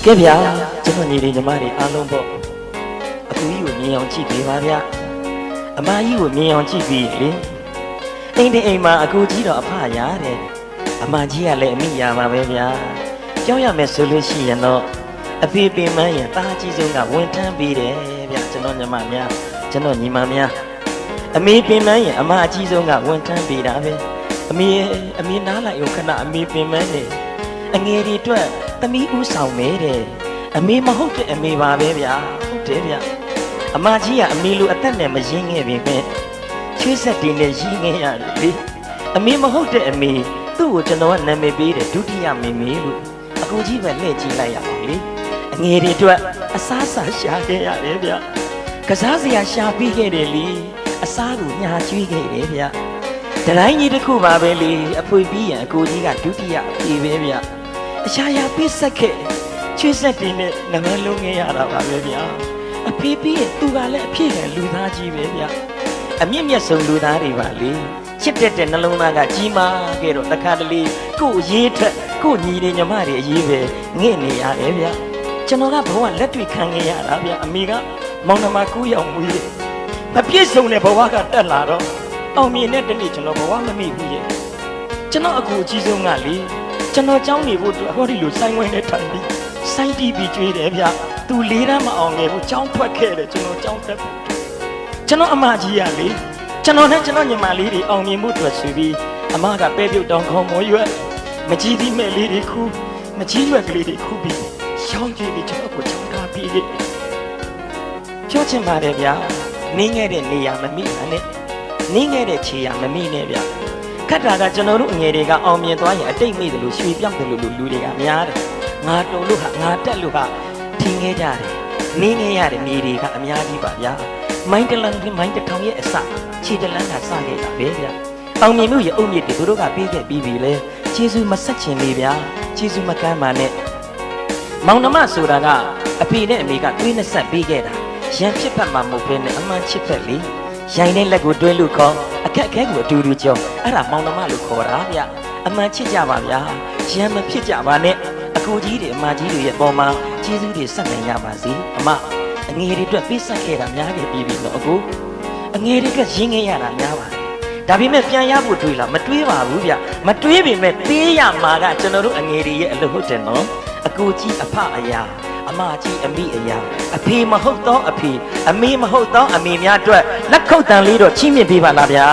ကဲဗျာကျွန်တော်ညီလေးညီမတွေအားလုံးပေါ့အကူကြီးကိုမြင်အောင်ကြည့်ပေးပါဗျာအမကြီးကိုမြင်အောင်ကြည့်ပြီးလေအိမ်အိမ်မှာအကူကြီးတော့အဖရတဲ့အမကြီးကလည်းအမိရမှာပဲဗျာကြောက်ရမယ်ဆိုလို့ရှိရင်တော့အဖေပင်မရင်တားကြီးဆုံးကဝန်ထမ်းပေးတယ်ဗျာကျွန်တော်ညီမများကျွန်တော်ညီမများအမေပင်မရင်အမအကြီးဆုံးကဝန်ထမ်းပေးတာပဲအမေနားလိုက်ဦးခဏအမေပင်မနေအငယ်တွေအတွက်သမီးဦးဆောင်မဲတဲ့အမေမဟုတ်တဲ့အမေပါပဲဗျာဟုတ်တယ်ဗျာအမကြီးကအမေလိုအသက်နဲ့မရင်းခဲ့ပြီပဲချွေးဆက်တင်နဲ့ရင်းခဲ့ရတယ်လေအမေမဟုတ်တဲ့အမေသူ့ကိုကျွန်တော်ကနာမည်ပေးတယ်ဒုတိယမေမေလို့အကူကြီးပဲလှည့်ကြည့်လိုက်ရအောင်လေအငယ်တွေအတွက်အစားအစာရှာခဲ့ရတယ်ဗျာကစားစရာရှာပြီးခဲ့တယ်လေအစားကိုညာကျွေးခဲ့တယ်ဗျာတတိုင်းကြီးတစ်ခုပါပဲလေအဖွေပြီးရင်အကူကြီးကဒုတိယပြေပဲဗျာအရှာရပေးဆက်ခဲ့ချွေးဆက်တင်နဲ့နမလုံးခဲ့ရတာပါပဲဗျာအဖေပြီးရင်သူကလည်းအဖြစ်ခံလူသားကြီးပဲဗျာအမြင့်မြတ်ဆုံးလူသားတွေပါလေချစ်တဲ့နှလုံးသားကကြီးမားခဲ့တော့တခါတလေကို့အရေးထက်ကို့ညီတွေညီမတွေအရေးပဲငဲ့နေရတယ်ဗျာကျွန်တော်ကဘဝလက်တွေ့ခံခဲ့ရတာဗျာအမေကမောင်နှမ9ယောက်မွေးတယ်မပြည့်စုံတဲ့ဘဝကတက်လာတော့အောင်မြင်တဲ့တနေ့ကျွန်တော်ဘဝမမေ့ဘူးရဲ့ကျွန်တော်အကူအကြီးဆုံးကလေကျွန်တော်ကြောင်းနေဖို့ဟောဒီလိုစိုင်းဝိုင်းနဲ့ထိုင်ပြီးစိုင်းတီးပြီးကြွေးတယ်ဗျသူ၄တန်းမအောင်ငယ်ဘူးကြောင်းထွက်ခဲ့တယ်ကျွန်တော်ကြောင်းတက်ကျွန်တော်အမကြီးရလေကျွန်တော်နဲ့ကျွန်တော်ညီမလေးတွေအောင်မြင်မှုအတွက်ဆိုပြီးအမကပဲပြုတ်တောင်ခေါင်းမောရွက်မကြီးသီးမဲ့လေးတွေခူးမကြီးရွက်ကလေးတွေခူးပြီးရှောင်းကြည့်ပြီးကျွန်တော်ကိုကြောင်းထားပြီးပြောချင်ပါတယ်ဗျာနင်းခဲ့တဲ့နေရာမမိပါနဲ့နင်းခဲ့တဲ့ခြေရာမမိနဲ့ဗျခက်တာကကျွန်တော်တို့အငယ်တွေကအောင်မြင်သွားရင်အတိတ်မိတယ်လို့ရွှေပြောင်းတယ်လို့လူတွေကများတယ်ငါတုံလို့ဟာငါတက်လို့ဟာထင်းခဲ့ကြတယ်နင်းခဲ့ရတဲ့နေတွေကအများကြီးပါဗျာမိုင်းတလန်မိုင်းတထောင်ရဲ့အစခြေတလန်းကစခဲ့တာပဲဗျာအောင်မြင်မှုရဲ့အုတ်မြစ်တွေသူတို့ကပေးခဲ့ပြီးပြီလေကျေးဇူးမဆက်ချင်လေဗျာကျေးဇူးမကမ်းပါနဲ့မောင်နှမဆိုတာကအဖေနဲ့အမေကတွေးနဲ့ဆက်ပေးခဲ့တာရန်ဖြစ်ဖက်မှာမဟုတ်ဘဲနဲ့အမှန်ချစ်ဖက်လေရိုင်တဲ့လက်ကိုတွဲလို့ခေါ်အခက်အခဲကိုအတူတူကြောအဲ့ဒါမောင်နှမလို့ခေါ်တာဗျအမှန်ချစ်ကြပါဗျာရန်မဖြစ်ကြပါနဲ့အကူကြီးတွေအမကြီးတွေရဲ့ပေါ်မှာကျေးဇူးတွေဆက်နိုင်ရပါစေအမအငယ်တွေအတွက်ပေးဆက်ခဲ့တာများခဲ့ပြီးပြီနော်အကူအငယ်တွေအတွက်ရင်းခဲ့ရတာများပါတယ်ဒါပေမဲ့ပြန်ရဖို့တွေးလားမတွေးပါဘူးဗျမတွေးပေမဲ့ပေးရမှာကကျွန်တော်တို့အငယ်တွေရဲ့အလုပ်ဟုတ်တယ်နော်အကူကြီးအဖအရာအမကြီးအမိအရာအဖေမဟုတ်တော့အဖေအမေမဟုတ်တော့အမေများအတွက်လက်ခုပ်တန်လေးတော့ချီးမြှင့်ပေးပါလားဗျာ